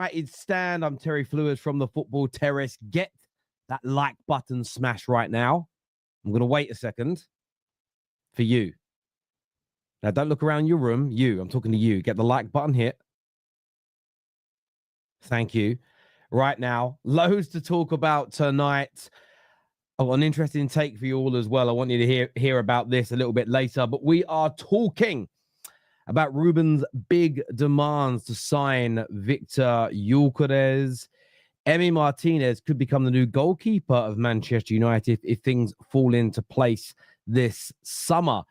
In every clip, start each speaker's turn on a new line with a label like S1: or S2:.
S1: United stand. I'm Terry Flewers from the Football Terrace. Get that like button smash right now. I'm going to wait a second for you. Now, don't look around your room. I'm talking to you. Get the like button hit. Thank you. Right now, loads to talk about tonight. I've got an interesting take for you all as well. I want you to hear about this a little bit later. But we are talking about Ruben's big demands to sign Viktor Gyokeres. Emiliano Martinez could become the new goalkeeper of Manchester United if things fall into place this summer.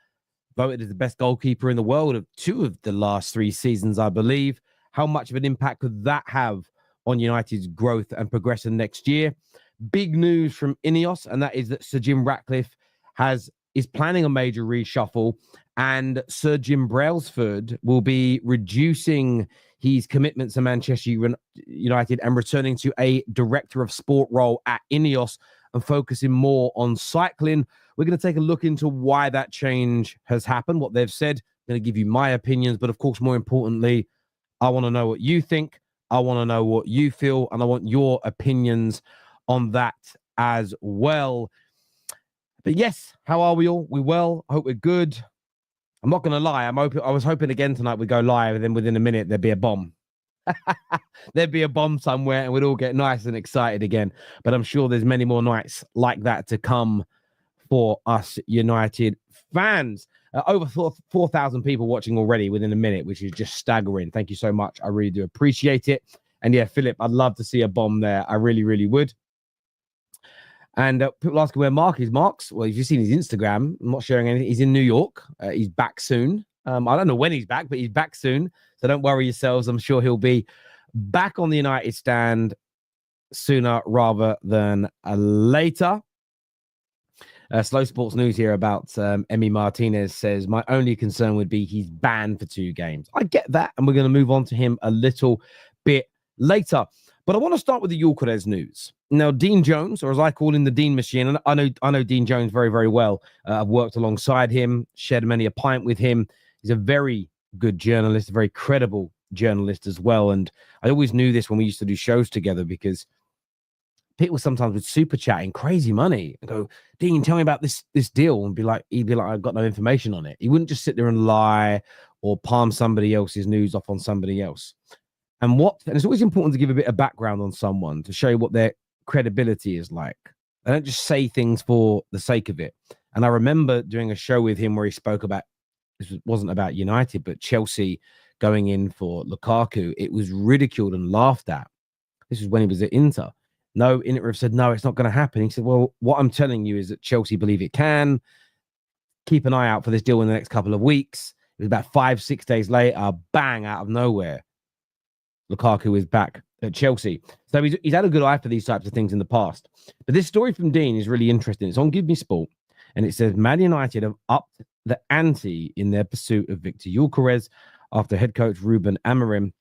S1: Voted as the best goalkeeper in the world of 2 of the last 3 seasons, I believe. How much of an impact could that have on United's growth and progression next year? Big news from Ineos, and that is that Sir Jim Ratcliffe is planning a major reshuffle, and Sir Jim Brailsford will be reducing his commitment to Manchester United and returning to a director of sport role at Ineos and focusing more on cycling. We're going to take a look into why that change has happened, what they've said. I'm going to give you my opinions, but of course, more importantly, I want to know what you think. I want to know what you feel, and I want your opinions on that as well. But yes, how are we all? We well? I hope we're good. I'm not going to lie. I was hoping again tonight we'd go live, and then within a minute there'd be a bomb. There'd be a bomb somewhere, and we'd all get nice and excited again. But I'm sure there's many more nights like that to come for us United fans. Over 4,000 people watching already within a minute, which is just staggering. Thank you so much. I really do appreciate it. And yeah, Philip, I'd love to see a bomb there. I really, really would. And people asking where Mark is. Mark's, well, if you've seen his Instagram, I'm not sharing anything. He's in New York. He's back soon. I don't know when he's back, but he's back soon. So don't worry yourselves. I'm sure he'll be back on the United stand sooner rather than later. Slow Sports News here about Emiliano Martinez says, my only concern would be he's banned for 2 games. I get that, and we're going to move on to him a little bit later. But I want to start with the Gyokeres news. Now, Dean Jones, or as I call him, the Dean Machine, and I know Dean Jones very, very well. I've worked alongside him, shared many a pint with him. He's a very good journalist, a very credible journalist as well. And I always knew this when we used to do shows together, because people sometimes would super chatting crazy money and go, Dean, tell me about this deal, and he'd be like, I've got no information on it. He wouldn't just sit there and lie or palm somebody else's news off on somebody else. And it's always important to give a bit of background on someone to show you what their credibility is like. They don't just say things for the sake of it. And I remember doing a show with him where he spoke about, this wasn't about United, but Chelsea going in for Lukaku. It was ridiculed and laughed at. This was when he was at Inter. No, Inter said, no, it's not going to happen. He said, well, what I'm telling you is that Chelsea believe it can. Keep an eye out for this deal in the next couple of weeks. It was about 5-6 days later, bang, out of nowhere, Lukaku is back at Chelsea. So he's had a good eye for these types of things in the past. But this story from Dean is really interesting. It's on Give Me Sport, and it says Man United have upped the ante in their pursuit of Viktor Gyokeres after head coach Ruben Amorim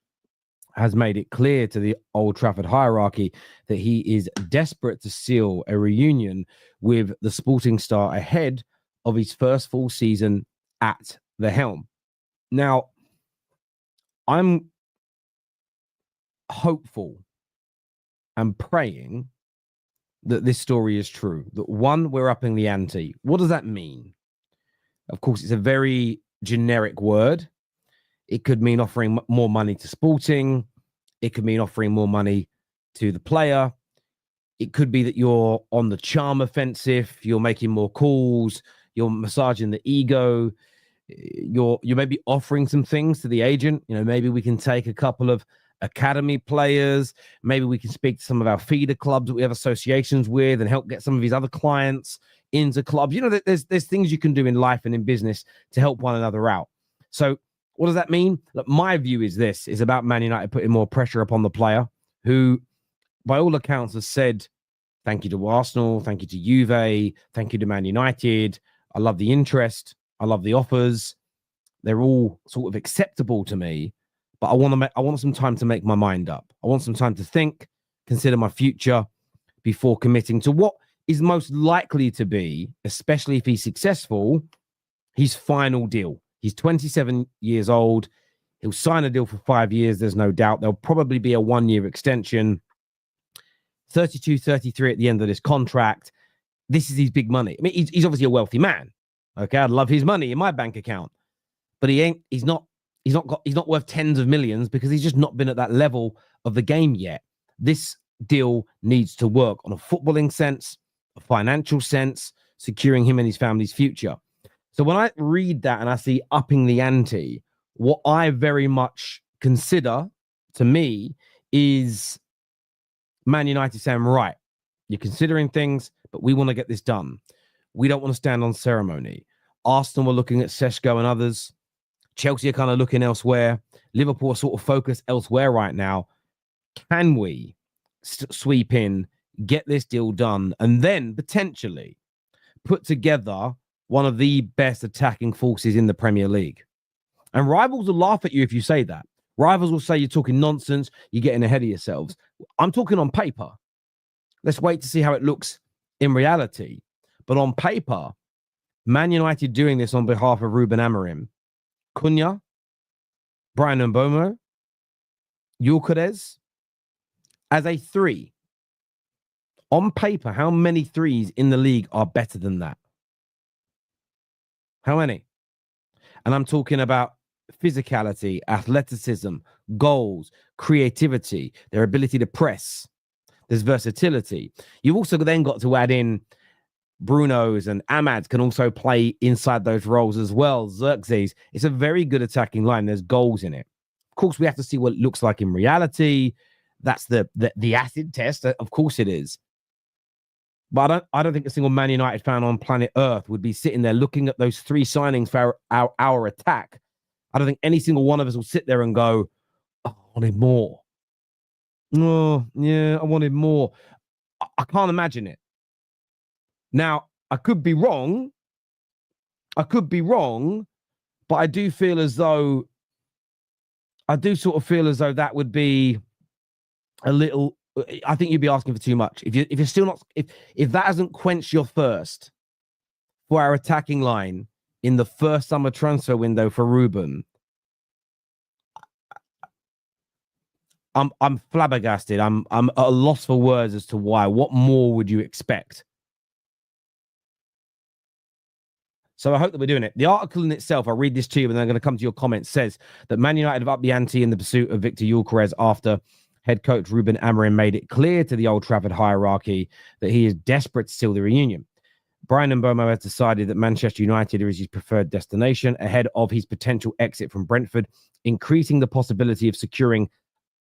S1: has made it clear to the Old Trafford hierarchy that he is desperate to seal a reunion with the sporting star ahead of his first full season at the helm. Now, I'm hopeful and praying that this story is true, that one, we're upping the ante. What does that mean? Of course, it's a very generic word. It could mean offering more money to Sporting. It could mean offering more money to the player. It could be that you're on the charm offensive. You're making more calls. You're massaging the ego. You're maybe offering some things to the agent. You know, maybe we can take a couple of academy players. Maybe we can speak to some of our feeder clubs that we have associations with and help get some of his other clients into clubs. You know, there's things you can do in life and in business to help one another out. So what does that mean? Look, my view is about Man United putting more pressure upon the player who, by all accounts, has said, thank you to Arsenal, thank you to Juve, thank you to Man United. I love the interest. I love the offers. They're all sort of acceptable to me, but I want some time to make my mind up. I want some time to think, consider my future before committing to what is most likely to be, especially if he's successful, his final deal. He's 27 years old. He'll sign a deal for 5 years, there's no doubt. There'll probably be a 1-year extension. 32, 33 at the end of this contract. This is his big money. I mean, he's obviously a wealthy man. Okay, I'd love his money in my bank account. But he's not worth tens of millions because he's just not been at that level of the game yet. This deal needs to work on a footballing sense, a financial sense, securing him and his family's future. So when I read that and I see upping the ante, what I very much consider, to me, is Man United saying, right, you're considering things, but we want to get this done. We don't want to stand on ceremony. Arsenal are looking at Seshko and others. Chelsea are kind of looking elsewhere. Liverpool are sort of focused elsewhere right now. Can we sweep in, get this deal done, and then potentially put together one of the best attacking forces in the Premier League? And rivals will laugh at you if you say that. Rivals will say you're talking nonsense, you're getting ahead of yourselves. I'm talking on paper. Let's wait to see how it looks in reality. But on paper, Man United doing this on behalf of Ruben Amorim, Cunha, Brian Mbomo, Gyokeres, as a 3. On paper, how many 3s in the league are better than that? How many? And I'm talking about physicality, athleticism, goals, creativity, their ability to press. There's versatility. You've also then got to add in Bruno's and Ahmad's can also play inside those roles as well. Xerxes. It's a very good attacking line. There's goals in it. Of course, we have to see what it looks like in reality. That's the acid test. Of course it is. But I don't think a single Man United fan on planet Earth would be sitting there looking at those 3 signings for our attack. I don't think any single one of us will sit there and go, oh, I wanted more. Oh, yeah, I wanted more. I can't imagine it. Now, I could be wrong. But I do feel as though that would be a little. I think you'd be asking for too much. If you're still not, if that hasn't quenched your thirst for our attacking line in the first summer transfer window for Ruben, I'm flabbergasted. I'm at a loss for words as to why. What more would you expect? So I hope that we're doing it. The article in itself, I'll read this to you and then I'm going to come to your comments, says that Man United have upped the ante in the pursuit of Viktor Gyokeres after head coach Ruben Amorim made it clear to the Old Trafford hierarchy that he is desperate to seal the reunion. Brian Mbomo has decided that Manchester United is his preferred destination ahead of his potential exit from Brentford, increasing the possibility of securing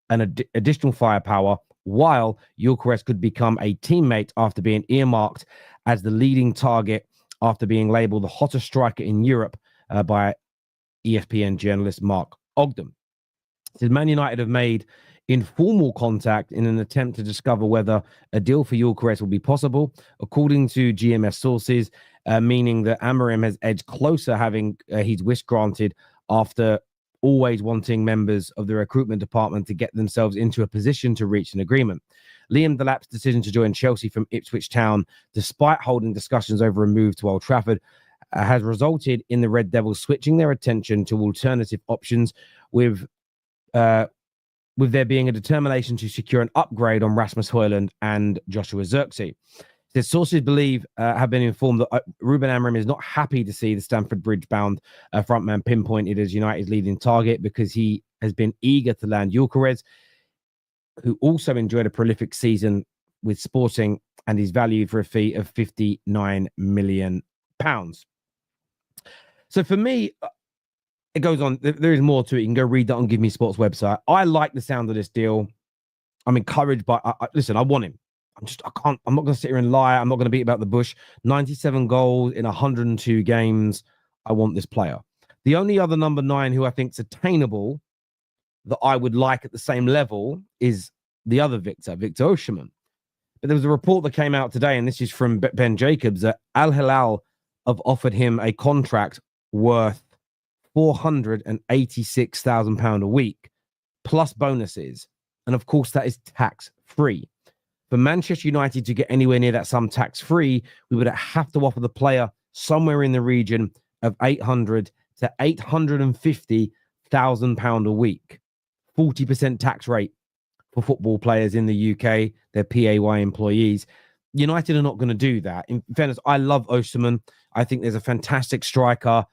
S1: an additional firepower, while Gyokeres could become a teammate after being earmarked as the leading target after being labelled the hottest striker in Europe by ESPN journalist Mark Ogden. It says Man United have made informal contact in an attempt to discover whether a deal for Gyokeres will be possible, according to GMS sources, meaning that Amorim has edged closer having his wish granted after always wanting members of the recruitment department to get themselves into a position to reach an agreement. Liam Delap's decision to join Chelsea from Ipswich Town, despite holding discussions over a move to Old Trafford, has resulted in the Red Devils switching their attention to alternative options, with there being a determination to secure an upgrade on Rasmus Højlund and Joshua Zirkzee. The sources have been informed that Ruben Amorim is not happy to see the Stamford Bridge-bound frontman pinpointed as United's leading target because he has been eager to land Gyokeres, who also enjoyed a prolific season with Sporting and is valued for a fee of £59 million. So for me, it goes on. There is more to it. You can go read that on Give Me Sports website. I like the sound of this deal. I'm encouraged by. Listen, I want him. I'm not going to sit here and lie. I'm not going to beat about the bush. 97 goals in 102 games. I want this player. The only other number 9 who I think is attainable that I would like at the same level is the other Victor Osimhen. But there was a report that came out today, and this is from Ben Jacobs, that Al Hilal have offered him a contract worth £486,000 a week, plus bonuses. And of course, that is tax-free. For Manchester United to get anywhere near that sum tax-free, we would have to offer the player somewhere in the region of 800 to 850 £100,000 a week, 40% tax rate for football players in the UK. They're PAY employees. United are not going to do that. In fairness, I love Osimhen. I think there's a fantastic striker.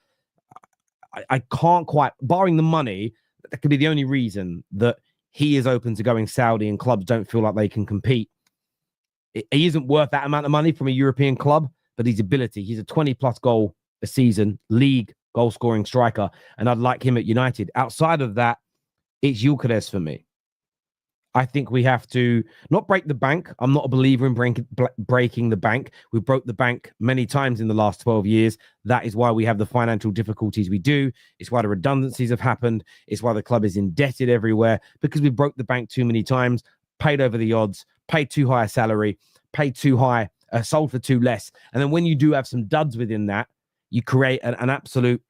S1: I can't quite, barring the money, that could be the only reason that he is open to going Saudi and clubs don't feel like they can compete. He isn't worth that amount of money from a European club, but his ability, he's a 20-plus goal a season, league goal-scoring striker, and I'd like him at United. Outside of that, it's Gyokeres for me. I think we have to not break the bank. I'm not a believer in breaking the bank. We broke the bank many times in the last 12 years. That is why we have the financial difficulties we do. It's why the redundancies have happened. It's why the club is indebted everywhere, because we broke the bank too many times, paid over the odds, paid too high a salary, paid too high, sold for too less. And then when you do have some duds within that, you create an absolute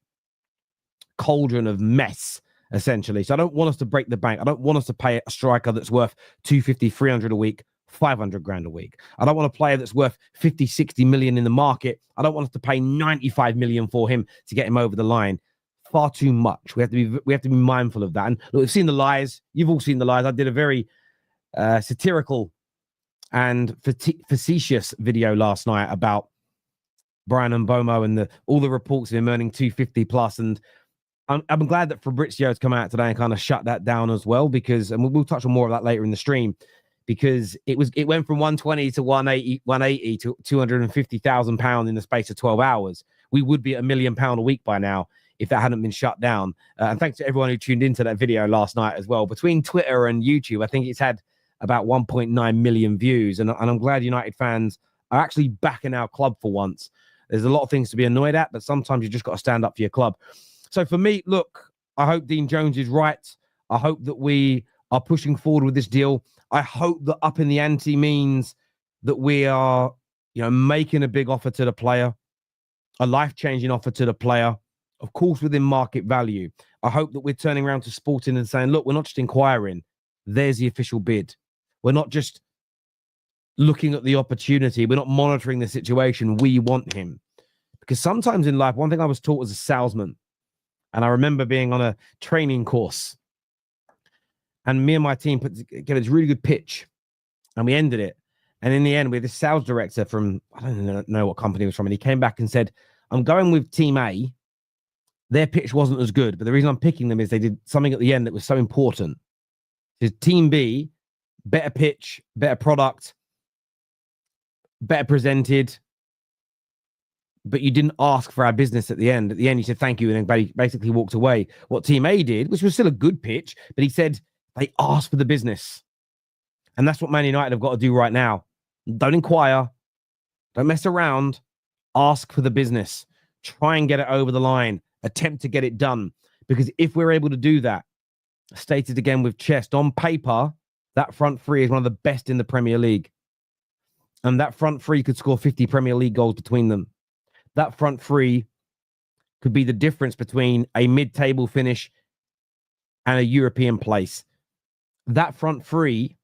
S1: cauldron of mess, essentially. So I don't want us to break the bank. I don't want us to pay a striker that's worth 250, 300 a week, 500 grand a week. I don't want a player that's worth 50, 60 million in the market. I don't want us to pay 95 million for him to get him over the line. Far too much. We have to be mindful of that. And look, we've seen the lies. You've all seen the lies. I did a very satirical and facetious video last night about Brian Mbomo and all the reports of him earning 250 plus. And I'm glad that Fabrizio has come out today and kind of shut that down as well, because, and we'll touch on more of that later in the stream, because it went from 120 to 180 to 250,000 pounds in the space of 12 hours. We would be at £1 million a week by now if that hadn't been shut down. And thanks to everyone who tuned into that video last night as well. Between Twitter and YouTube, I think it's had about 1.9 million views. And I'm glad United fans are actually backing our club for once. There's a lot of things to be annoyed at, but sometimes you just got to stand up for your club. So for me, look, I hope Dean Jones is right. I hope that we are pushing forward with this deal. I hope that up in the ante means that we are, making a big offer to the player, a life-changing offer to the player, of course, within market value. I hope that we're turning around to Sporting and saying, look, we're not just inquiring. There's the official bid. We're not just looking at the opportunity. We're not monitoring the situation. We want him. Because sometimes in life, one thing I was taught as a salesman, and I remember being on a training course, and me and my team put together this really good pitch, and we ended it. And in the end, we had this sales director from, I don't know what company it was from, and he came back and said, I'm going with team A. Their pitch wasn't as good, but the reason I'm picking them is they did something at the end that was so important. So team B, better pitch, better product, better presented, but you didn't ask for our business at the end. At the end, you said thank you, and then basically walked away. What team A did, which was still a good pitch, but he said they asked for the business. And that's what Man United have got to do right now. Don't inquire. Don't mess around. Ask for the business. Try and get it over the line. Attempt to get it done. Because if we're able to do that, stated again with chest, on paper, that front three is one of the best in the Premier League. And that front three could score 50 Premier League goals between them. That front three could be the difference between a mid-table finish and a European place. That front three,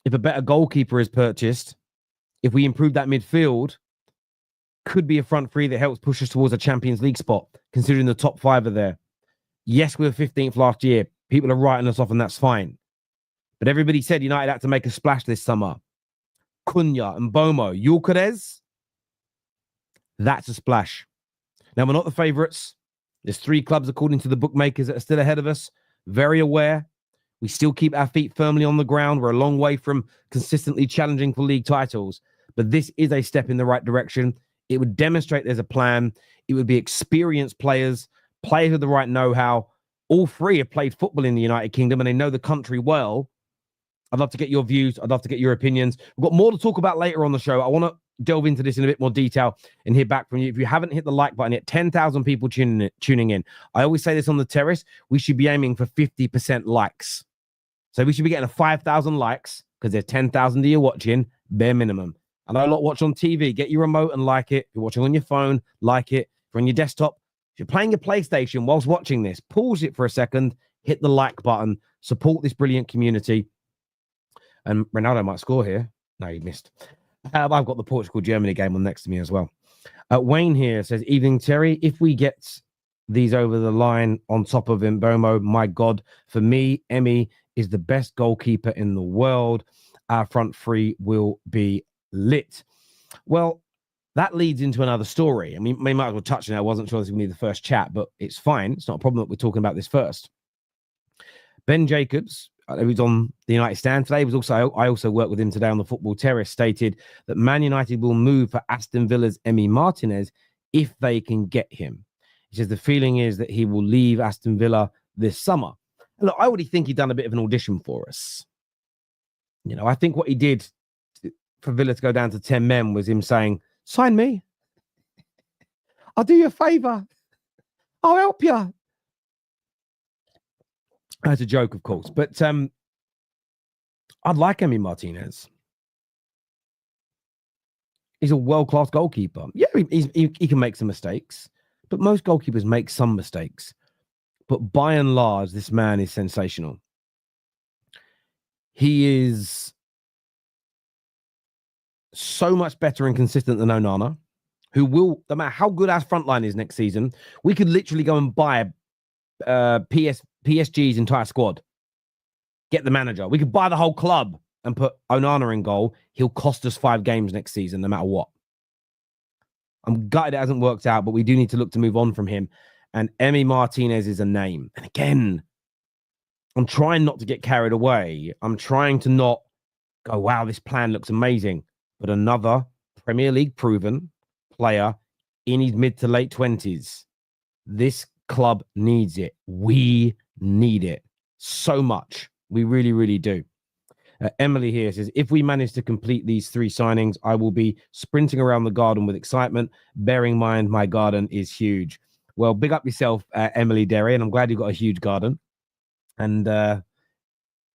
S1: if a better goalkeeper is purchased, if we improve that midfield, could be a front three that helps push us towards a Champions League spot, considering the top five are there. Yes, we were 15th last year. People are writing us off, and that's fine. But everybody said United had to make a splash this summer. Cunha and Mbomo, Gyokeres, that's a splash. Now, we're not the favourites. There's 3 clubs, according to the bookmakers, that are still ahead of us. Very aware. We still keep our feet firmly on the ground. We're a long way from consistently challenging for league titles. But this is a step in the right direction. It would demonstrate there's a plan. It would be experienced players, players with the right know-how. All 3 have played football in the United Kingdom, and they know the country well. I'd love to get your views. I'd love to get your opinions. We've got more to talk about later on the show. I want to delve into this in a bit more detail and hear back from you. If you haven't hit the like button yet, 10,000 people tuning in. I always say this on the terrace. We should be aiming for 50% likes. So we should be getting 5,000 likes because there's 10,000 of you watching, bare minimum. I know a lot watch on TV. Get your remote and like it. If you're watching on your phone, like it. If you're on your desktop, if you're playing your PlayStation whilst watching this, pause it for a second, hit the like button, support this brilliant community. And Ronaldo might score here. No, he missed. I've got the Portugal-Germany game on next to me as well. Wayne here says, evening, Terry. If we get these over the line on top of Mbomo. My God, for me, Emi is the best goalkeeper in the world. Our front three will be lit. Well, that leads into another story. I mean, we might as well touch on it. I wasn't sure this was going to be the first chat, but it's fine. It's not a problem that we're talking about this first. Ben Jacobs, who's on the United stand today, I also worked with him today on the Football Terrace, stated that Man United will move for Aston Villa's Emiliano Martinez if they can get him. He says the feeling is that he will leave Aston Villa this summer. And look, I already think he'd done a bit of an audition for us. You know, I think what he did for Villa to go down to 10 men was him saying, sign me. I'll do you a favour. I'll help you. That's a joke, of course. But I'd like Emiliano Martinez. He's a world-class goalkeeper. Yeah, he can make some mistakes, but most goalkeepers make some mistakes. But by and large, this man is sensational. He is so much better and consistent than Onana, who will, no matter how good our front line is next season, we could literally go and buy PSG's entire squad. Get the manager. We could buy the whole club and put Onana in goal. He'll cost us 5 games next season, no matter what. I'm gutted it hasn't worked out, but we do need to look to move on from him. And Emiliano Martinez is a name. And again, I'm trying not to get carried away. I'm trying to not go, wow, this plan looks amazing. But another Premier League proven player in his mid to late 20s. This club needs it. We need it so much. We really, really do. Emily here says, if we manage to complete these 3 signings, I will be sprinting around the garden with excitement, bearing in mind my garden is huge. Well, big up yourself, Emily Derry, and I'm glad you've got a huge garden. And yeah,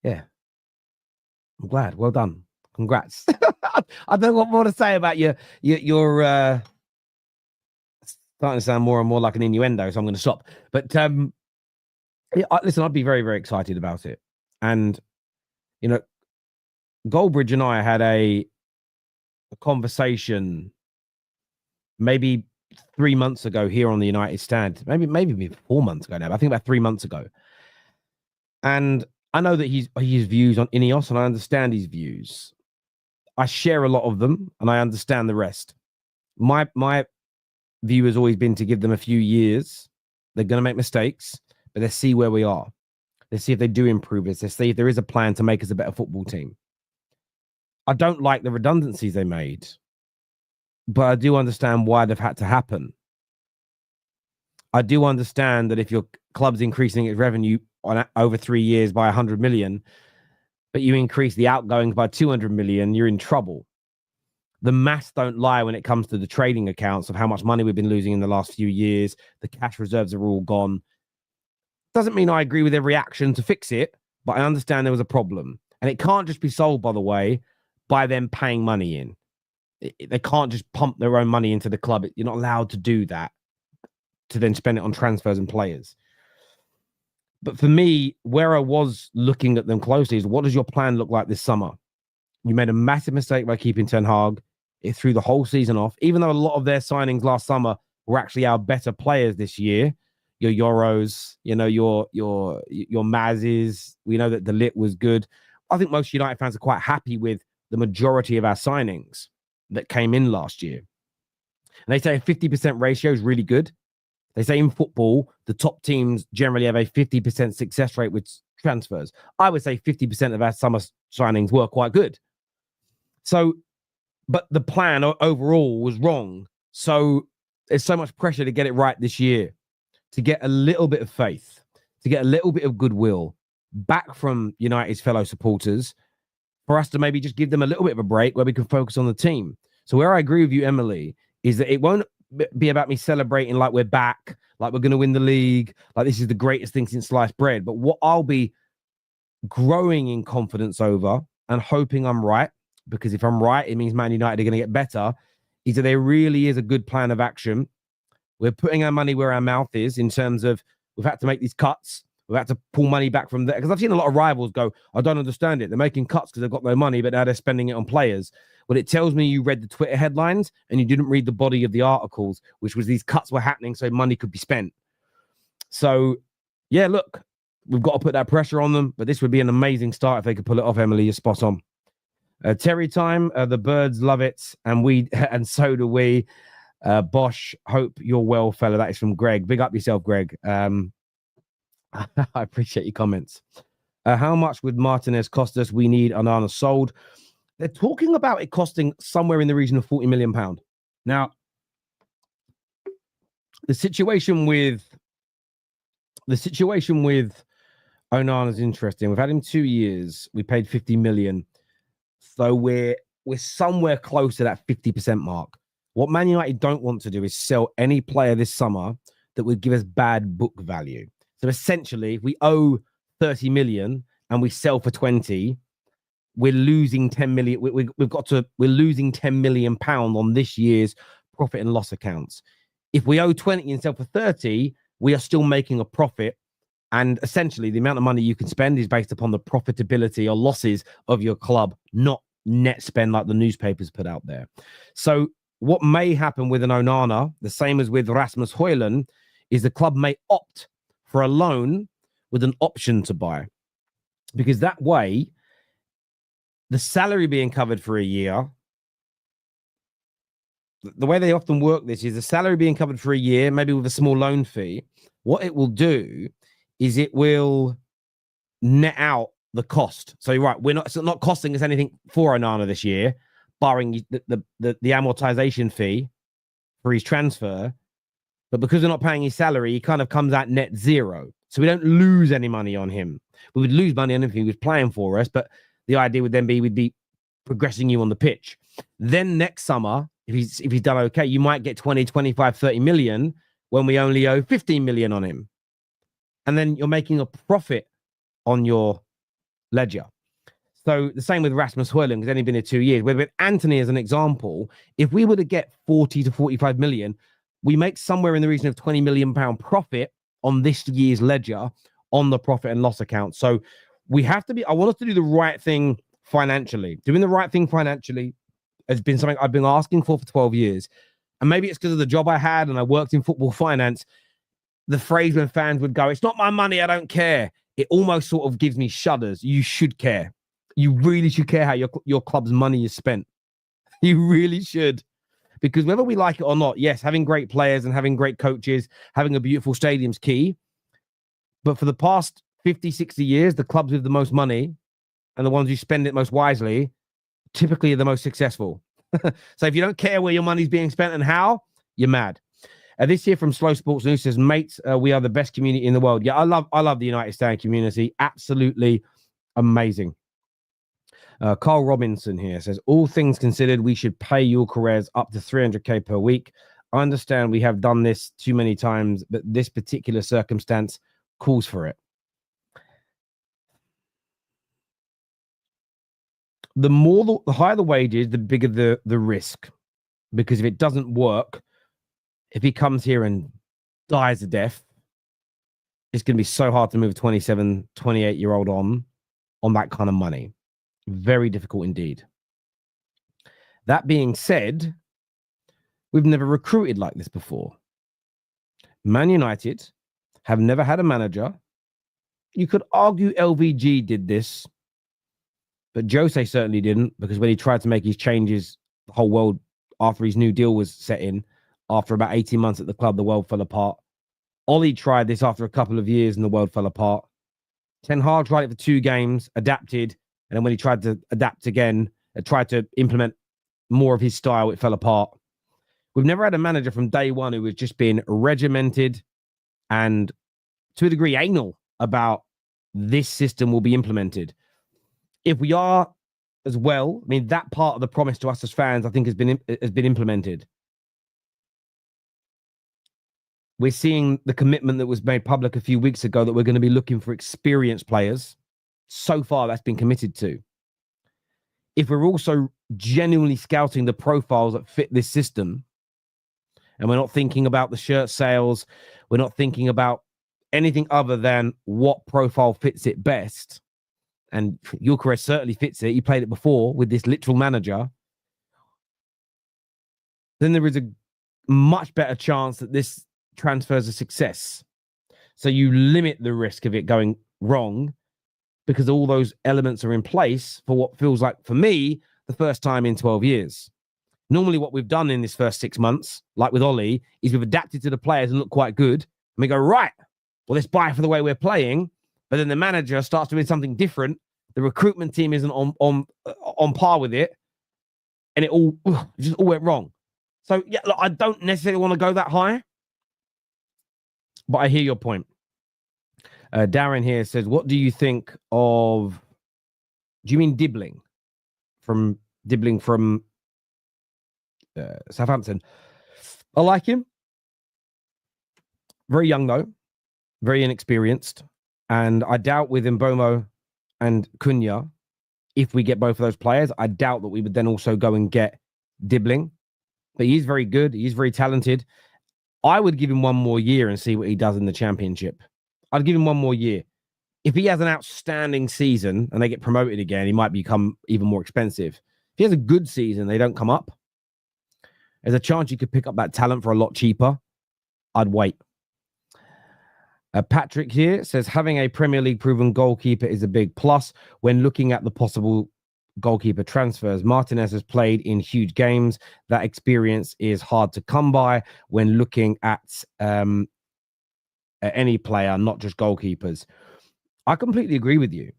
S1: I'm glad. Well done. Congrats. I don't know what more to say about your starting to sound more and more like an innuendo, so I'm going to stop. But listen, I'd be very, very excited about it. And, you know, Goldbridge and I had a conversation maybe 3 months ago here on the United stand. Maybe 4 months ago now, but I think about 3 months ago. And I know that his views on Ineos, and I understand his views. I share a lot of them, and I understand the rest. My view has always been to give them a few years. They're going to make mistakes, but let's see where we are. Let's see if they do improve us. Let's see if there is a plan to make us a better football team. I don't like the redundancies they made, but I do understand why they've had to happen. I do understand that if your club's increasing its revenue on over 3 years by 100 million, but you increase the outgoings by 200 million, you're in trouble. The maths don't lie when it comes to the trading accounts of how much money we've been losing in the last few years. The cash reserves are all gone. Doesn't mean I agree with every action to fix it, but I understand there was a problem. And it can't just be solved, by the way, by them paying money in. They can't just pump their own money into the club. You're not allowed to do that to then spend it on transfers and players. But for me, where I was looking at them closely is, what does your plan look like this summer? You made a massive mistake by keeping Ten Hag. It threw the whole season off, even though a lot of their signings last summer were actually our better players this year. Your Euros, you know, your Mazes. We know that the Lit was good. I think most United fans are quite happy with the majority of our signings that came in last year. And they say a 50% ratio is really good. They say in football, the top teams generally have a 50% success rate with transfers. I would say 50% of our summer signings were quite good. So, but the plan overall was wrong. So there's so much pressure to get it right this year, to get a little bit of faith, to get a little bit of goodwill back from United's fellow supporters, for us to maybe just give them a little bit of a break where we can focus on the team. So where I agree with you, Emily, is that it won't be about me celebrating like we're back, like we're going to win the league, like this is the greatest thing since sliced bread. But what I'll be growing in confidence over and hoping I'm right, because if I'm right, it means Man United are going to get better, is that there really is a good plan of action. We're putting our money where our mouth is in terms of we've had to make these cuts. We've had to pull money back from there. Because I've seen a lot of rivals go, I don't understand it. They're making cuts because they've got no money, but now they're spending it on players. Well, it tells me you read the Twitter headlines and you didn't read the body of the articles, which was these cuts were happening so money could be spent. So, yeah, look, we've got to put that pressure on them, but this would be an amazing start if they could pull it off, Emily. You're spot on. Terry time, the birds love it, and so do we. Bosch, hope you're well, fella. That is from Greg. Big up yourself, Greg. I appreciate your comments. How much would Martinez cost us? We need Onana sold. They're talking about it costing somewhere in the region of £40 million. Now, the situation with Onana is interesting. We've had him 2 years. We paid 50 million. So we're somewhere close to that 50% mark. What Man United don't want to do is sell any player this summer that would give us bad book value. So essentially, if we owe 30 million and we sell for 20, we're losing 10 million. We're losing 10 million pound on this year's profit and loss accounts. If we owe 20 and sell for 30, we are still making a profit. And essentially, the amount of money you can spend is based upon the profitability or losses of your club, not net spend like the newspapers put out there. So what may happen with an Onana, the same as with Rasmus Højlund, is the club may opt for a loan with an option to buy. Because that way, the salary being covered for a year, the way they often work this is the salary being covered for a year, maybe with a small loan fee. What it will do is it will net out the cost. So you're right, it's not costing us anything for Onana this year, barring the amortization fee for his transfer. But because we're not paying his salary, he kind of comes out net zero. So we don't lose any money on him. We would lose money on him if he was playing for us, but the idea would then be we'd be progressing you on the pitch. Then next summer, if he's done okay, you might get 20, 25, 30 million when we only owe 15 million on him. And then you're making a profit on your ledger. So the same with Rasmus Højlund, because he's only been here 2 years. With Anthony as an example, if we were to get 40 to 45 million, we make somewhere in the region of 20 million pound profit on this year's ledger on the profit and loss account. So we have to I want us to do the right thing financially. Doing the right thing financially has been something I've been asking for 12 years. And maybe it's because of the job I had and I worked in football finance. The phrase when fans would go, "It's not my money, I don't care," it almost sort of gives me shudders. You should care. You really should care how your club's money is spent. You really should. Because whether we like it or not, yes, having great players and having great coaches, having a beautiful stadium's key. But for the past 50, 60 years, the clubs with the most money and the ones who spend it most wisely typically are the most successful. So if you don't care where your money's being spent and how, you're mad. This year from Slow Sports News says, "Mates, we are the best community in the world." Yeah, I love the United Stand community. Absolutely amazing. Carl Robinson here says, "All things considered, we should pay Gyokeres up to 300k per week. I understand we have done this too many times, but this particular circumstance calls for it." The higher the wages, the bigger the risk. Because if it doesn't work, if he comes here and dies a death, it's going to be so hard to move a 27, 28-year-old on that kind of money. Very difficult indeed. That being said, we've never recruited like this before. Man United have never had a manager. You could argue LVG did this, but Jose certainly didn't, because when he tried to make his changes, the whole world, after his new deal was set in, after about 18 months at the club, the world fell apart. Ollie tried this after a couple of years and the world fell apart. Ten Hag tried it for 2 games, adapted, and then when he tried to adapt again, tried to implement more of his style, it fell apart. We've never had a manager from day one who has just been regimented and, to a degree, anal about this system will be implemented. If we are as well, I mean, that part of the promise to us as fans, I think, has been implemented. We're seeing the commitment that was made public a few weeks ago that we're going to be looking for experienced players. So far, that's been committed to. If we're also genuinely scouting the profiles that fit this system, and we're not thinking about the shirt sales, we're not thinking about anything other than what profile fits it best, and Gyokeres certainly fits it. He played it before with this literal manager. Then there is a much better chance that this transfer is a success. So you limit the risk of it going wrong because all those elements are in place for what feels like, for me, the first time in 12 years. Normally what we've done in this first 6 months, like with Ollie, is we've adapted to the players and look quite good. And we go, right, well, let's buy for the way we're playing. But then the manager starts doing something different. The recruitment team isn't on par with it. And it just all went wrong. So, yeah, look, I don't necessarily want to go that high. But I hear your point. Darren here says, what do you think of... Do you mean Dibbling? Dibbling from Southampton. I like him. Very young, though. Very inexperienced. And I doubt with Mbomo and Cunha, if we get both of those players, I doubt that we would then also go and get Dibbling. But he's very good. He's very talented. I would give him one more year and see what he does in the Championship. I'd give him one more year. If he has an outstanding season and they get promoted again, he might become even more expensive. If he has a good season, they don't come up. There's a chance you could pick up that talent for a lot cheaper. I'd wait. Patrick here says, having a Premier League proven goalkeeper is a big plus when looking at the possible goalkeeper transfers. Martinez has played in huge games. That experience is hard to come by when looking at any player, not just goalkeepers. I completely agree with you.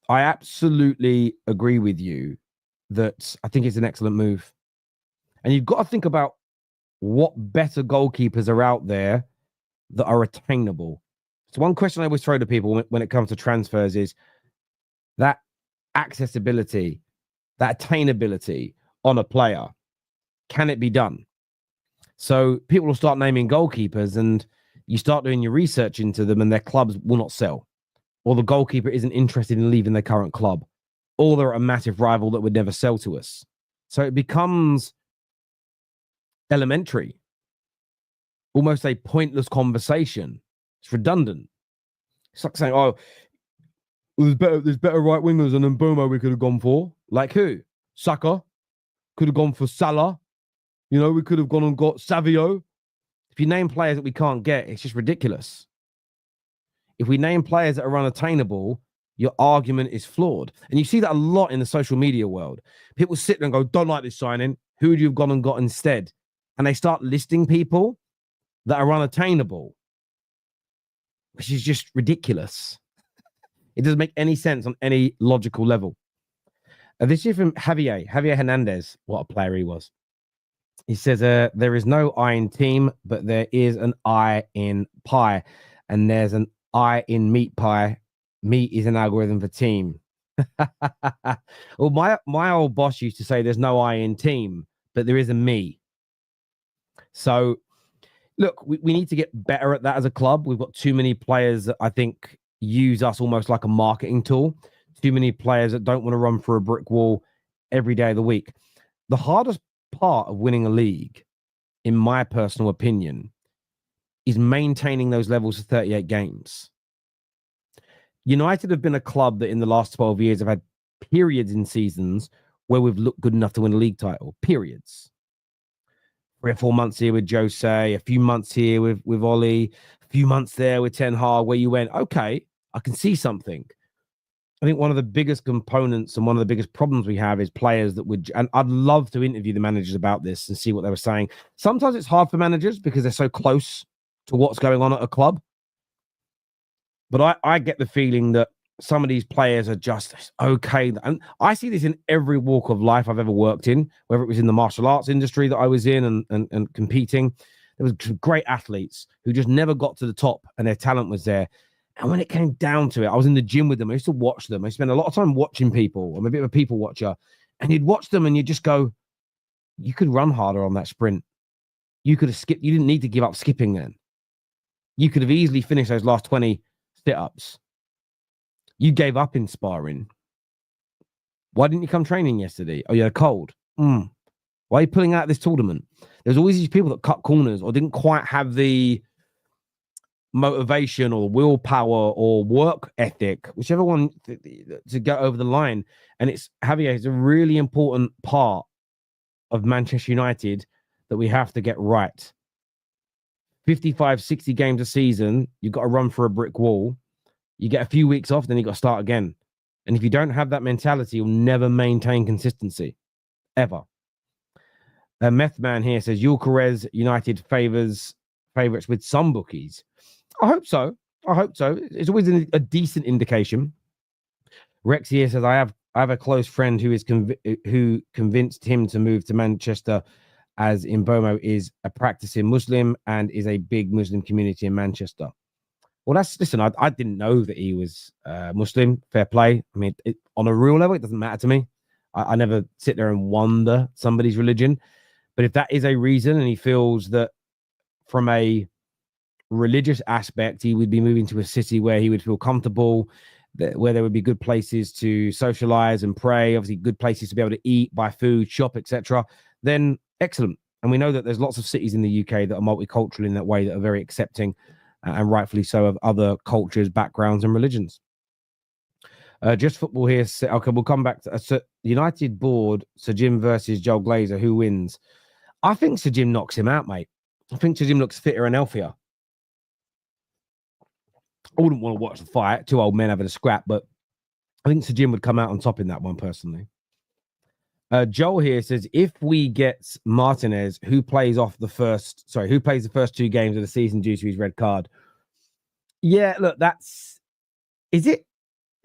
S1: I absolutely agree with you that I think it's an excellent move. And you've got to think about what better goalkeepers are out there that are attainable. So one question I always throw to people when it comes to transfers is that accessibility, that attainability on a player. Can it be done? So people will start naming goalkeepers and you start doing your research into them and their clubs will not sell. Or the goalkeeper isn't interested in leaving their current club. Or they're a massive rival that would never sell to us. So it becomes elementary. Almost a pointless conversation. It's redundant. It's like saying, oh, there's better right wingers than Mbomo we could have gone for. Like who? Saka. Could have gone for Salah. You know, we could have gone and got Savio. If you name players that we can't get, it's just ridiculous. If we name players that are unattainable, your argument is flawed. And you see that a lot in the social media world. People sit there and go, don't like this signing. Who would you have gone and got instead? And they start listing people that are unattainable, which is just ridiculous. It doesn't make any sense on any logical level. This is from Javier Hernandez. What a player he was. He says, there is no I in team, but there is an I in pie. And there's an I in meat pie. Meat is an algorithm for team. Well, my old boss used to say there's no I in team, but there is a me. So, look, we need to get better at that as a club. We've got too many players that I think use us almost like a marketing tool. Too many players that don't want to run through a brick wall every day of the week. The hardest part of winning a league, in my personal opinion, is maintaining those levels of 38 games. United have been a club that in the last 12 years have had periods in seasons where we've looked good enough to win a league title. Periods. 3 or 4 months here with Jose, a few months here with Ollie, a few months there with Ten Hag, where you went, okay, I can see something. I think one of the biggest components and one of the biggest problems we have is players that would, and I'd love to interview the managers about this and see what they were saying. Sometimes it's hard for managers because they're so close to what's going on at a club. But I get the feeling that some of these players are just okay. And I see this in every walk of life I've ever worked in, whether it was in the martial arts industry that I was in and competing. There was great athletes who just never got to the top and their talent was there. And when it came down to it, I was in the gym with them. I used to watch them. I spent a lot of time watching people. I'm a bit of a people watcher. And you'd watch them and you'd just go, you could run harder on that sprint. You could have skipped. You didn't need to give up skipping then. You could have easily finished those last 20 sit-ups. You gave up in sparring. Why didn't you come training yesterday? Oh, you had a cold. Why are you pulling out this tournament? There's always these people that cut corners or didn't quite have the motivation or willpower or work ethic, whichever one, to go over the line. And it's Javier is a really important part of Manchester United that we have to get right. 55, 60 games a season, you've got to run for a brick wall. You get a few weeks off, then you've got to start again. And if you don't have that mentality, you'll never maintain consistency, ever. A meth man here says, Gyokeres United favourites with some bookies. I hope so. It's always a decent indication. Rex here says, I have a close friend who convinced him to move to Manchester, as Mbomo is a practicing Muslim and is a big Muslim community in Manchester. Well, listen, I didn't know that he was Muslim. Fair play. I mean, on a real level, it doesn't matter to me. I never sit there and wonder somebody's religion. But if that is a reason and he feels that from a religious aspect, he would be moving to a city where he would feel comfortable, where there would be good places to socialize and pray, obviously good places to be able to eat, buy food, shop, etc., then excellent. And we know that there's lots of cities in the UK that are multicultural in that way, that are very accepting, and rightfully so, of other cultures, backgrounds, and religions. Just football here. Okay, we'll come back to United board. Sir Jim versus Joel Glazer. Who wins? I think Sir Jim knocks him out, mate. I think Sir Jim looks fitter and healthier. I wouldn't want to watch the fight, two old men having a scrap, but I think Sir Jim would come out on top in that one, personally. Joel here says, if we get Martinez, who plays the first 2 games of the season due to his red card? Yeah, look, is it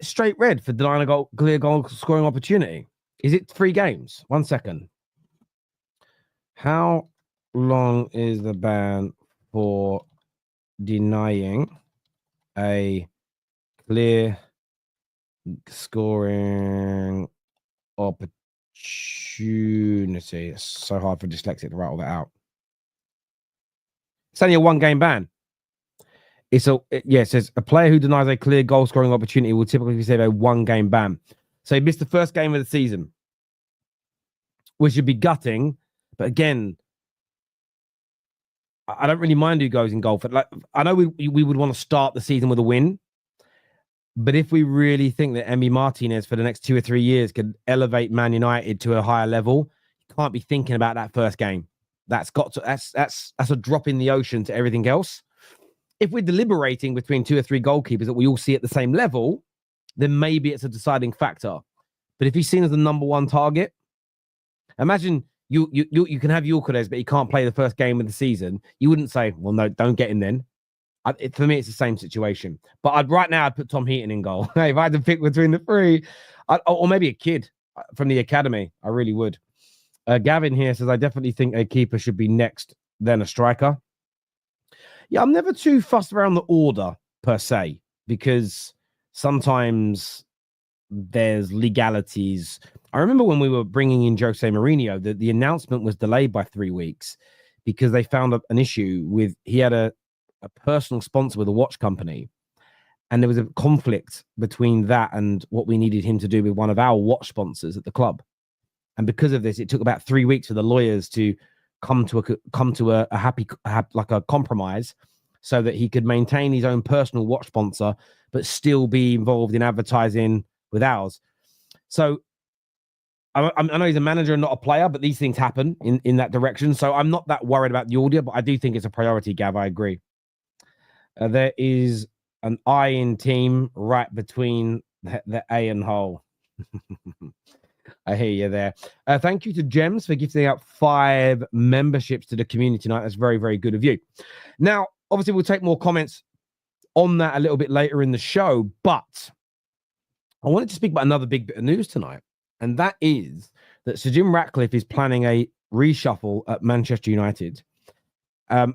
S1: straight red for denying a clear goal scoring opportunity? Is it 3 games? 1 second. How long is the ban for denying a clear scoring opportunity? It's so hard for dyslexic to write all that out. It's only a 1-game ban. It says a player who denies a clear goal scoring opportunity will typically receive a 1-game ban. So he missed the first game of the season, which would be gutting. But again, I don't really mind who goes in goal. Like, I know we would want to start the season with a win, but if we really think that Emiliano Martinez for the next 2 or 3 years could elevate Man United to a higher level, you can't be thinking about that first game. That's a drop in the ocean to everything else. If we're deliberating between 2 or 3 goalkeepers that we all see at the same level, then maybe it's a deciding factor. But if he's seen as the number 1 target, imagine you can have Gyokeres, but he can't play the first game of the season. You wouldn't say, well, no, don't get him then. For me, it's the same situation. But right now, I'd put Tom Heaton in goal. If I had to pick between the 3, or maybe a kid from the academy, I really would. Gavin here says, I definitely think a keeper should be next, then a striker. Yeah, I'm never too fussed around the order, per se, because sometimes there's legalities. I remember when we were bringing in Jose Mourinho, the announcement was delayed by 3 weeks because they found an issue with, he had a personal sponsor with a watch company, and there was a conflict between that and what we needed him to do with one of our watch sponsors at the club. And because of this, it took about 3 weeks for the lawyers to come to a happy compromise, so that he could maintain his own personal watch sponsor but still be involved in advertising with ours. So I know he's a manager and not a player, but these things happen in that direction. So I'm not that worried about the audio, but I do think it's a priority, Gav. I agree. There is an I in team right between the A and hole. I hear you there. Thank you to Gems for gifting out 5 memberships to the community tonight. That's very, very good of you. Now, obviously, we'll take more comments on that a little bit later in the show, but I wanted to speak about another big bit of news tonight, and that is that Sir Jim Ratcliffe is planning a reshuffle at Manchester United. At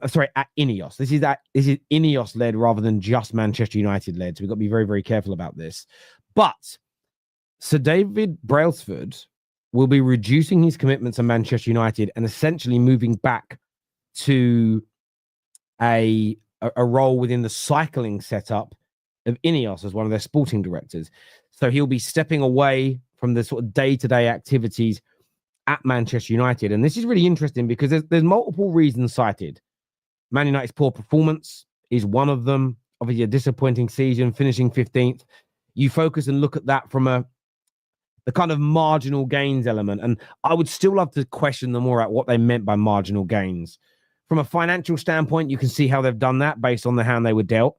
S1: Ineos. This is Ineos led rather than just Manchester United led. So we've got to be very, very careful about this. But Sir David Brailsford will be reducing his commitment to Manchester United and essentially moving back to a role within the cycling setup of Ineos as one of their sporting directors. So he'll be stepping away from the sort of day-to-day activities at Manchester United. And this is really interesting because there's multiple reasons cited. Man United's poor performance is one of them. Obviously, a disappointing season, finishing 15th. You focus and look at that from the kind of marginal gains element. And I would still love to question them more at what they meant by marginal gains. From a financial standpoint, you can see how they've done that based on the hand they were dealt.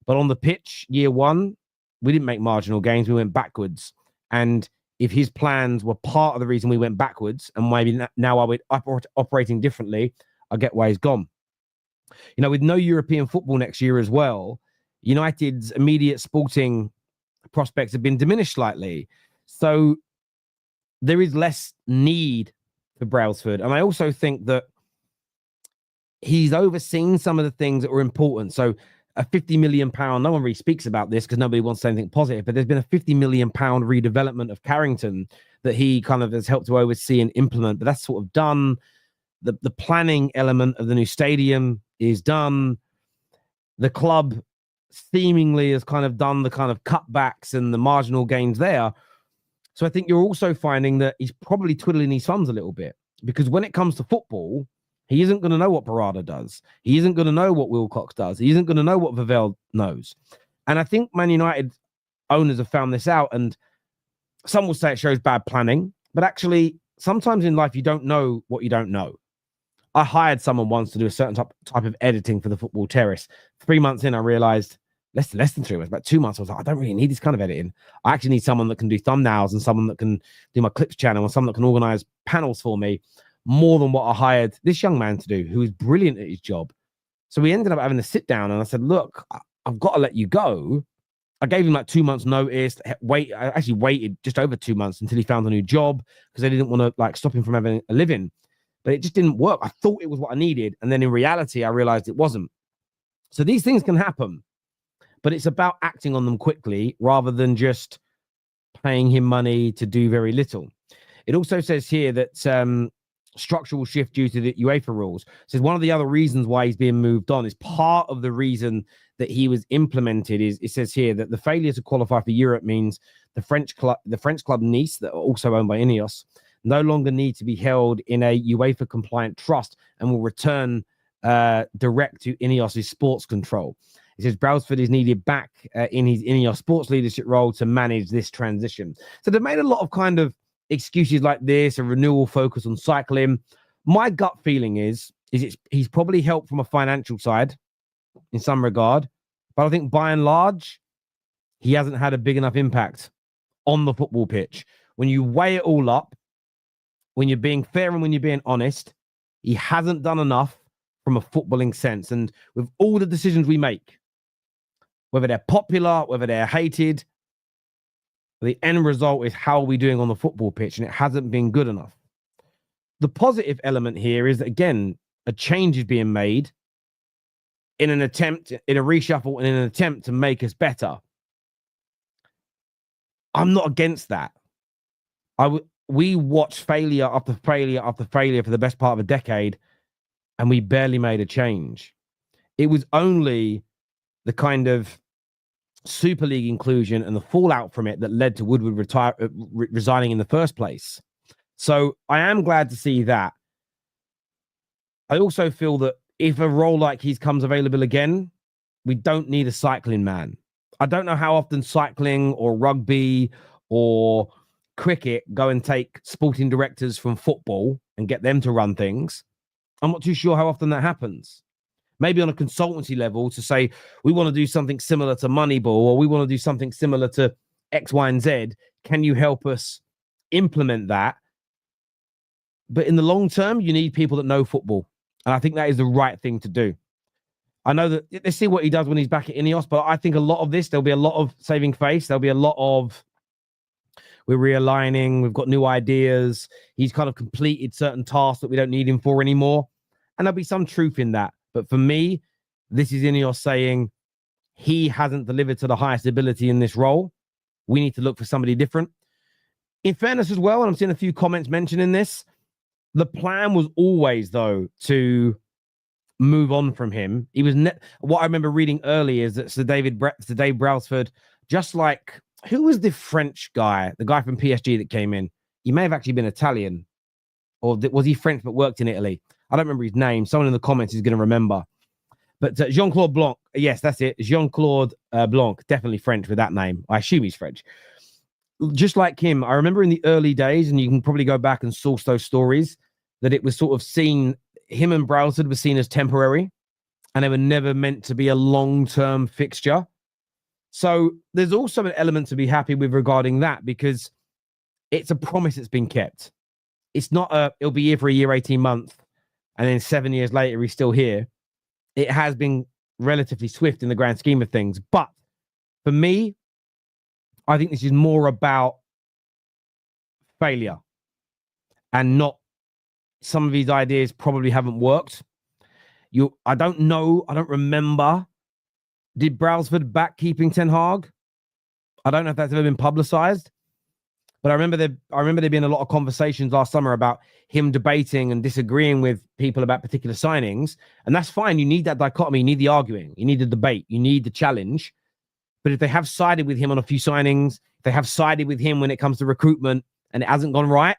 S1: But on the pitch, year one, we didn't make marginal gains. We went backwards. And if his plans were part of the reason we went backwards, and maybe now I would operating differently, I get why he's gone. You know, with no European football next year as well, United's immediate sporting prospects have been diminished slightly. So there is less need for Brailsford. And I also think that he's overseen some of the things that were important. So a £50 million, no one really speaks about this because nobody wants to say anything positive, but there's been a £50 million redevelopment of Carrington that he kind of has helped to oversee and implement. But that's sort of done. The planning element of the new stadium is done. The club seemingly has kind of done the kind of cutbacks and the marginal gains there. So I think you're also finding that he's probably twiddling his thumbs a little bit, because when it comes to football, he isn't going to know what Barada does. He isn't going to know what Wilcox does. He isn't going to know what Vavell knows. And I think Man United owners have found this out, and some will say it shows bad planning, but actually sometimes in life you don't know what you don't know. I hired someone once to do a certain type of editing for the Football Terrace. 3 months in, I realized, less than 3 months, about 2 months, I was like, I don't really need this kind of editing. I actually need someone that can do thumbnails and someone that can do my clips channel and someone that can organize panels for me, more than what I hired this young man to do, who is brilliant at his job. So we ended up having to sit down, and I said, look, I've got to let you go. I gave him like 2 months notice. I actually waited just over 2 months until he found a new job, because I didn't want to like stop him from having a living. But it just didn't work. I thought it was what I needed. And then in reality, I realized it wasn't. So these things can happen, but it's about acting on them quickly rather than just paying him money to do very little. It also says here that structural shift due to the UEFA rules. It says one of the other reasons why he's being moved on is part of the reason that he was implemented is, it says here that the failure to qualify for Europe means the French club Nice, that are also owned by Ineos, no longer need to be held in a UEFA compliant trust and will return direct to Ineos' sports control. It says Brailsford is needed back in his Ineos sports leadership role to manage this transition. So they've made a lot of kind of excuses like this, a renewal focus on cycling. My gut feeling is he's probably helped from a financial side in some regard, but I think by and large, he hasn't had a big enough impact on the football pitch. When you weigh it all up, when you're being fair and when you're being honest, he hasn't done enough from a footballing sense. And with all the decisions we make, whether they're popular, whether they're hated, the end result is how are we doing on the football pitch, and it hasn't been good enough. The positive element here is that, again, a change is being made in a reshuffle, and in an attempt to make us better. I'm not against that. We watched failure after failure after failure for the best part of a decade, and we barely made a change. It was only the kind of Super League inclusion and the fallout from it that led to Woodward resigning in the first place. So I am glad to see that. I also feel that if a role like his comes available again, we don't need a cycling man. I don't know how often cycling or rugby or cricket go and take sporting directors from football and get them to run things. I'm not too sure how often that happens. Maybe on a consultancy level to say, we want to do something similar to Moneyball, or we want to do something similar to X, Y, and Z. Can you help us implement that? But in the long term, you need people that know football. And I think that is the right thing to do. I know that, let's see what he does when he's back at Ineos, but I think a lot of this, there'll be a lot of saving face. There'll be a lot of, we're realigning, we've got new ideas. He's kind of completed certain tasks that we don't need him for anymore. And there'll be some truth in that. But for me, this is Ineos saying he hasn't delivered to the highest ability in this role. We need to look for somebody different. In fairness as well, and I'm seeing a few comments mentioning this, the plan was always, though, to move on from him. He was what I remember reading earlier is that Sir Dave Brailsford, just like, who was the French guy, the guy from PSG that came in? He may have actually been Italian, or was he French but worked in Italy? I don't remember his name. Someone in the comments is going to remember. But Jean-Claude Blanc, yes, that's it. Jean-Claude Blanc, definitely French with that name. I assume he's French. Just like him, I remember in the early days, and you can probably go back and source those stories, that it was sort of seen, him and Brailsford were seen as temporary, and they were never meant to be a long-term fixture. So there's also an element to be happy with regarding that, because it's a promise that's been kept. It's not it'll be here for a year, 18 months, and then 7 years later, he's still here. It has been relatively swift in the grand scheme of things. But for me, I think this is more about failure and not some of these ideas probably haven't worked. I don't know. I don't remember. Did Brailsford back keeping Ten Hag? I don't know if that's ever been publicized, but I remember there being a lot of conversations last summer about him debating and disagreeing with people about particular signings. And that's fine. You need that dichotomy. You need the arguing. You need the debate. You need the challenge. But if they have sided with him on a few signings, if they have sided with him when it comes to recruitment and it hasn't gone right,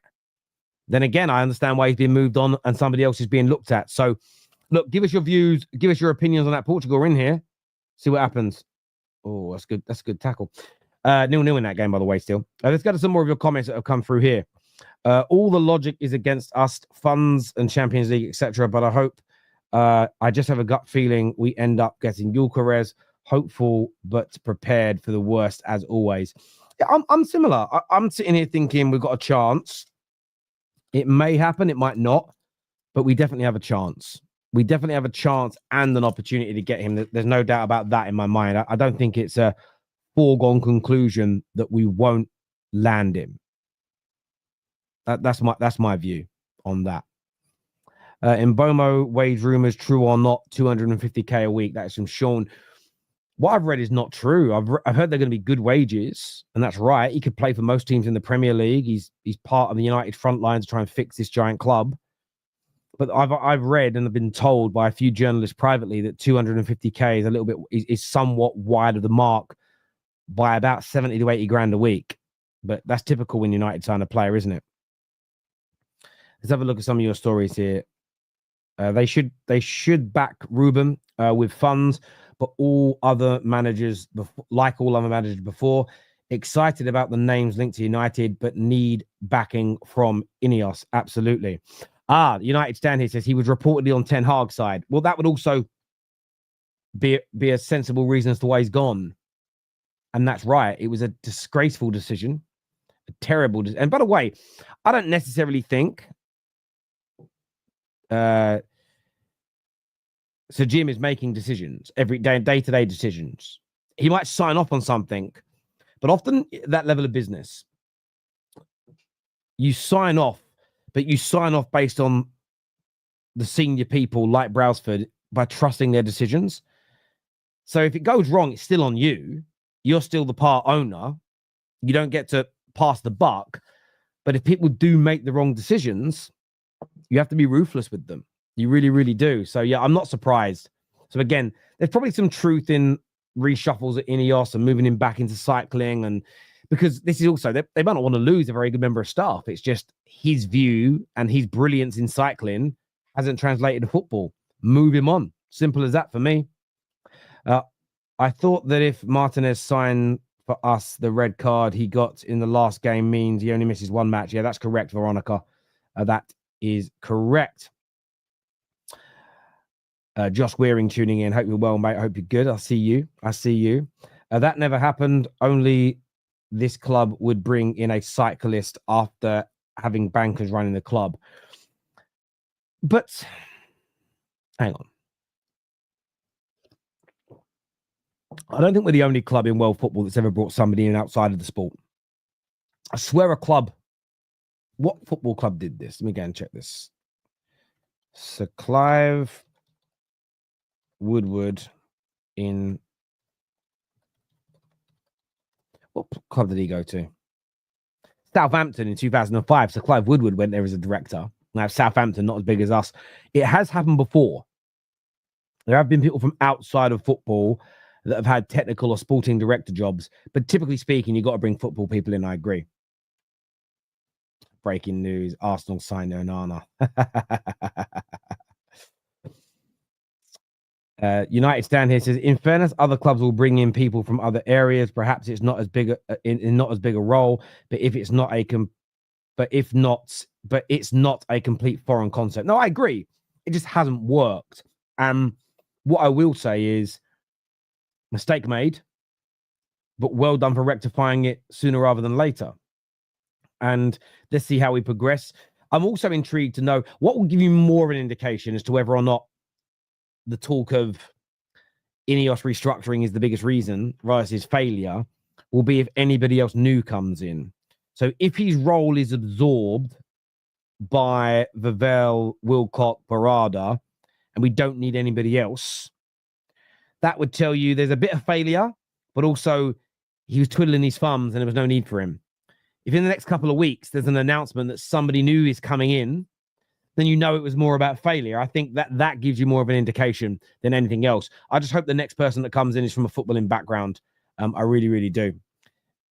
S1: then again, I understand why he's being moved on and somebody else is being looked at. So, look, give us your views. Give us your opinions on that. Portugal are in here. See what happens. Oh, that's good. That's a good tackle. 0-0 in that game, by the way, still. Let's go to some more of your comments that have come through here. All the logic is against us, funds and Champions League, etc. But I hope, I just have a gut feeling we end up getting Gyokeres, hopeful but prepared for the worst as always. Yeah, I'm similar. I'm sitting here thinking we've got a chance. It may happen, it might not, but we definitely have a chance. We definitely have a chance and an opportunity to get him. There's no doubt about that in my mind. I don't think it's a foregone conclusion that we won't land him. That's my view on that. In Bomo, wage rumors, true or not, 250k a week. That is from Sean. What I've read is not true. I've heard they're going to be good wages, and that's right. He could play for most teams in the Premier League. He's part of the United front line to try and fix this giant club. But I've read and have been told by a few journalists privately that 250k is a little bit is somewhat wide of the mark by about 70 to 80 grand a week. But that's typical when United sign a player, isn't it? Let's have a look at some of your stories here. They should back Ruben with funds, but all other managers, like all other managers before, excited about the names linked to United, but need backing from Ineos. Absolutely. United Stan here says he was reportedly on Ten Hag's side. Well, that would also be a sensible reason as to why he's gone. And that's right. It was a disgraceful decision, a terrible decision. And by the way, I don't necessarily think Sir Jim is making decisions every day-to-day decisions. He might sign off on something, but often that level of business, you sign off, but you sign off based on the senior people like Brailsford by trusting their decisions. So if it goes wrong, it's still on you. You're still the part owner. You don't get to pass the buck. But if people do make the wrong decisions, you have to be ruthless with them. You really, really do. So, yeah, I'm not surprised. So, again, there's probably some truth in reshuffles at Ineos and moving him back into cycling. And because this is also, they might not want to lose a very good member of staff. It's just his view and his brilliance in cycling hasn't translated to football. Move him on. Simple as that for me. I thought that if Martinez signed for us, the red card he got in the last game means he only misses one match. Yeah, that's correct, Veronica. That is correct. Josh Wearing tuning in. Hope you're well, mate. I hope you're good. I see you. That never happened. Only this club would bring in a cyclist after having bankers running the club. But hang on. I don't think we're the only club in world football that's ever brought somebody in outside of the sport. I swear what football club did this? Let me go and check this. Sir Clive Woodward in... What club did he go to? Southampton in 2005. Sir Clive Woodward went there as a director. Now, Southampton, not as big as us. It has happened before. There have been people from outside of football that have had technical or sporting director jobs. But typically speaking, you've got to bring football people in. I agree. Breaking news. Arsenal signed Onana. United Stand here says, in fairness, other clubs will bring in people from other areas. Perhaps it's not as big not as big a role, but it's not a complete foreign concept. No, I agree. It just hasn't worked. And what I will say is, mistake made, but well done for rectifying it sooner rather than later. And let's see how we progress. I'm also intrigued to know what will give you more of an indication as to whether or not the talk of Ineos restructuring is the biggest reason versus failure will be if anybody else new comes in. So if his role is absorbed by Vavel, Wilcott, Barada, and we don't need anybody else, that would tell you there's a bit of failure, but also he was twiddling his thumbs and there was no need for him. If in the next couple of weeks there's an announcement that somebody new is coming in, then you know it was more about failure. I think that gives you more of an indication than anything else. I just hope the next person that comes in is from a footballing background. I really, really do.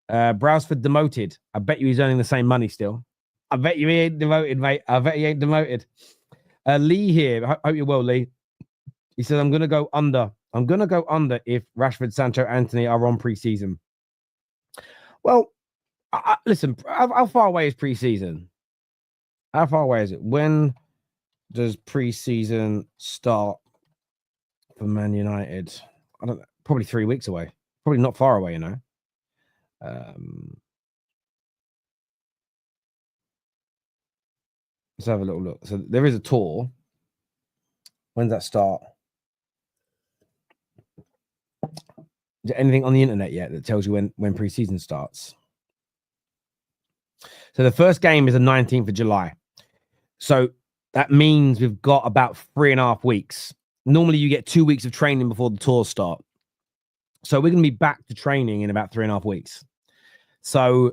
S1: Brailsford demoted. I bet you he's earning the same money still. I bet you he ain't demoted, mate. I bet he ain't demoted. Lee here. Hope you're well, Lee. He says, I'm going to go under. I'm going to go under if Rashford, Sancho, Anthony are on pre-season. Well, listen, how far away is pre-season? How far away is it? When does pre-season start for Man United? I don't know. Probably 3 weeks away. Probably not far away, you know. Let's have a little look. So there is a tour. When's that start? Is there anything on the internet yet that tells you when pre-season starts? So the first game is the 19th of July. So that means we've got about 3.5 weeks. Normally you get 2 weeks of training before the tours start. So we're going to be back to training in about 3.5 weeks. So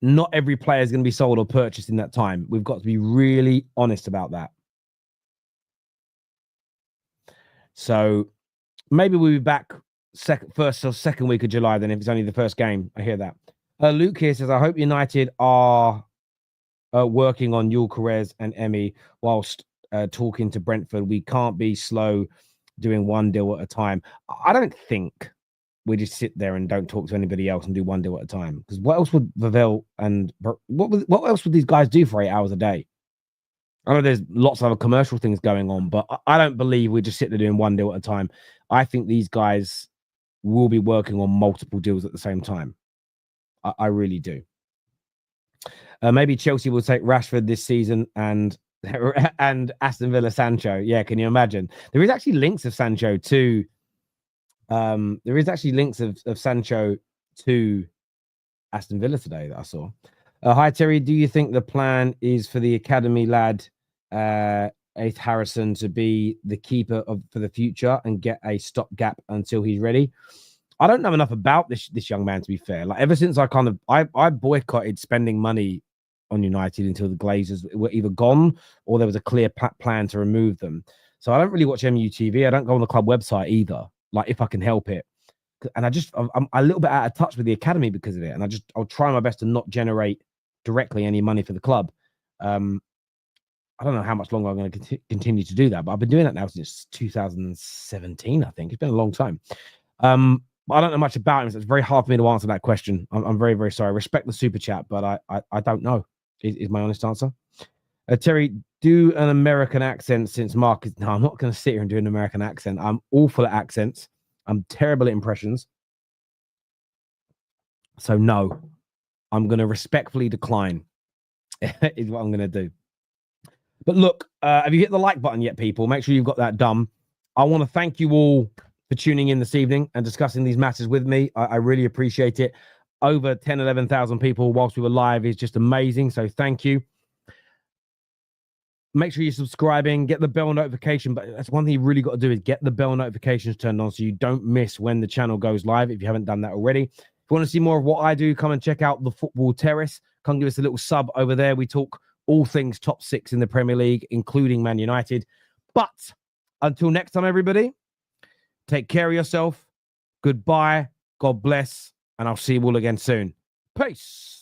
S1: not every player is going to be sold or purchased in that time. We've got to be really honest about that. So maybe we'll be back first or second week of July then if it's only the first game. I hear that. Luke here says, I hope United are working on Gyokeres and Emmy whilst talking to Brentford. We can't be slow doing one deal at a time. I don't think we just sit there and don't talk to anybody else and do one deal at a time. Because what else would Vavel and what else would these guys do for 8 hours a day? I know there's lots of other commercial things going on, but I don't believe we just sit there doing one deal at a time. I think these guys will be working on multiple deals at the same time. I really do. Maybe Chelsea will take Rashford this season and Aston Villa Sancho. Yeah, can you imagine? There is actually links of Sancho to Sancho to Aston Villa today that I saw. Hi Terry, do you think the plan is for the academy lad Aith Harrison to be the keeper for the future and get a stopgap until he's ready? I don't know enough about this young man, to be fair. Like ever since I boycotted spending money on United until the Glazers were either gone or there was a clear plan to remove them. So I don't really watch MUTV. I don't go on the club website either, like if I can help it. And I'm a little bit out of touch with the academy because of it. And I'll try my best to not generate directly any money for the club. I don't know how much longer I'm going to continue to do that, but I've been doing that now since 2017, I think. It's been a long time. I don't know much about him, so it's very hard for me to answer that question. I'm very, very sorry. I respect the super chat, but I don't know, is my honest answer. Terry, do an American accent since Mark is... No, I'm not going to sit here and do an American accent. I'm awful at accents. I'm terrible at impressions. So no, I'm going to respectfully decline is what I'm going to do. But look, have you hit the like button yet, people? Make sure you've got that done. I want to thank you all for tuning in this evening and discussing these matters with me. I really appreciate it. Over 10, 11,000 people whilst we were live is just amazing. So thank you. Make sure you're subscribing, get the bell notification. But that's one thing you really got to do is get the bell notifications turned on so you don't miss when the channel goes live if you haven't done that already. If you want to see more of what I do, come and check out the Football Terrace. Come give us a little sub over there. We talk all things top 6 in the Premier League, including Man United. But until next time, everybody, take care of yourself. Goodbye. God bless. And I'll see you all again soon. Peace.